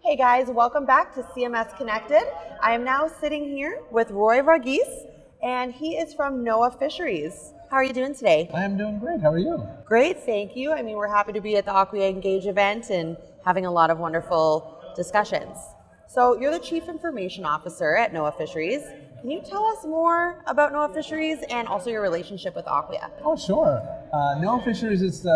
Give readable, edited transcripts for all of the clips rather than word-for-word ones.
Hey guys, welcome back to CMS-Connected. I am now sitting here with Roy Varghese, and he is from NOAA Fisheries. How are you doing today? I am doing great. How are you? Great, thank you. I mean, we're happy to be at the Acquia Engage event and having a lot of wonderful discussions. So you're the Chief Information Officer at NOAA Fisheries. Can you tell us more about NOAA Fisheries and also your relationship with Acquia? Oh, sure. NOAA Fisheries is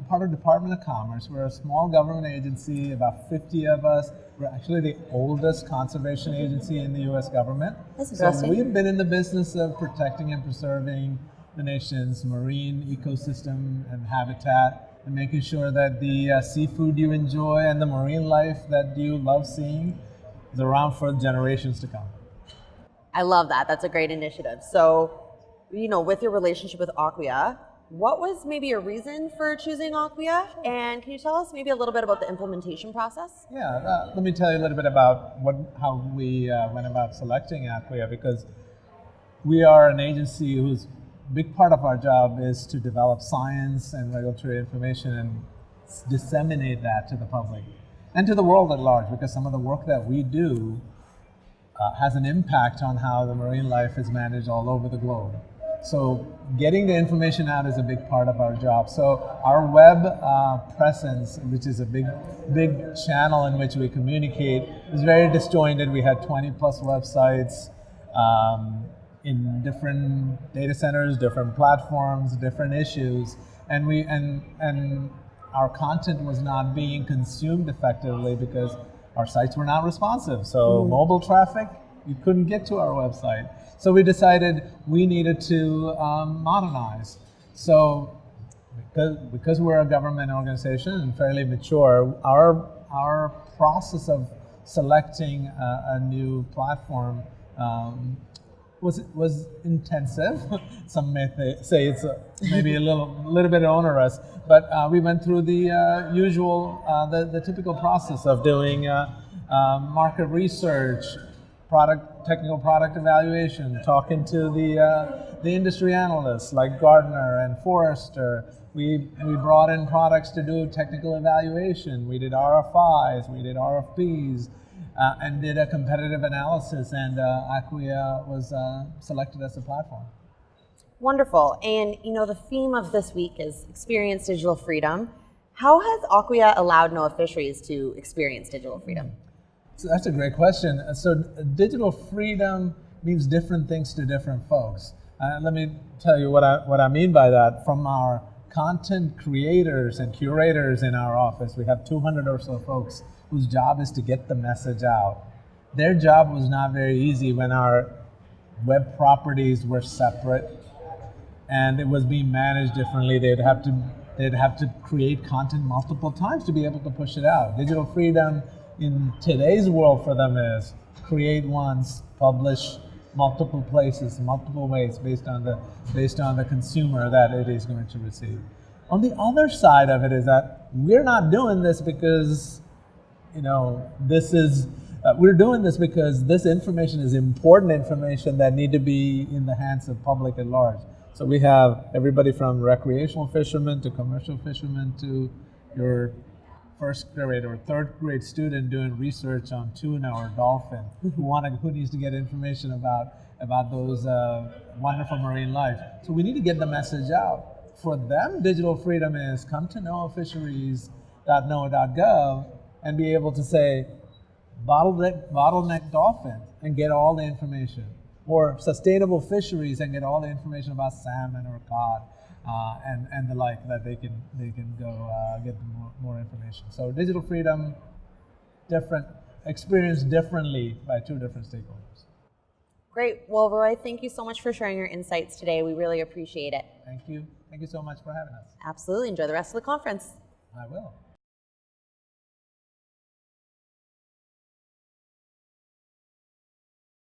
part of the Department of Commerce. We're a small government agency, about 50 of us. We're actually the oldest conservation agency in the U.S. government. That's interesting. So we've been in the business of protecting and preserving the nation's marine ecosystem and habitat, and making sure that the seafood you enjoy and the marine life that you love seeing is around for generations to come. I love that. That's a great initiative. So, with your relationship with Acquia, what was maybe your reason for choosing Acquia? And can you tell us maybe a little bit about the implementation process? Yeah, let me tell you a little bit about how we went about selecting Acquia, because we are an agency whose big part of our job is to develop science and regulatory information and disseminate that to the public and to the world at large, because some of the work that we do has an impact on how the marine life is managed all over the globe. So getting the information out is a big part of our job. So our web presence, which is a big channel in which we communicate, is very disjointed. We had 20 plus websites in different data centers, different platforms, different issues, and our content was not being consumed effectively because our sites were not responsive. So mobile traffic, you couldn't get to our website. So we decided we needed to modernize. So because we're a government organization and fairly mature, our process of selecting a new platform was intensive. Some may say it's maybe a little bit onerous, but we went through the usual, the typical process of doing market research, technical product evaluation, talking to the industry analysts like Gardner and Forrester. We brought in products to do technical evaluation. We did RFIs, we did RFPs. And did a competitive analysis, and Acquia was selected as a platform. Wonderful. And the theme of this week is experience digital freedom. How has Acquia allowed NOAA Fisheries to experience digital freedom? So that's a great question. So digital freedom means different things to different folks. Let me tell you what I mean by that. From our content creators and curators in our office, we have 200 or so folks whose job is to get the message out. Their job was not very easy when our web properties were separate and it was being managed differently. They'd have to create content multiple times to be able to push it out. Digital freedom in today's world for them is create once, publish multiple places, multiple ways based on the consumer that it is going to receive. On the other side of it is that we're not doing this because we're doing this because this information is important information that need to be in the hands of public at large. So we have everybody from recreational fishermen to commercial fishermen to your first grade or third grade student doing research on tuna or dolphin who needs to get information about those wonderful marine life. So we need to get the message out. For them, digital freedom is come to noaafisheries.noaa.gov and be able to say bottleneck dolphin and get all the information, or sustainable fisheries and get all the information about salmon or cod and the like, that they can go get more information. So digital freedom, experienced differently by two different stakeholders. Great. Well, Roy, thank you so much for sharing your insights today. We really appreciate it. Thank you. Thank you so much for having us. Absolutely. Enjoy the rest of the conference. I will.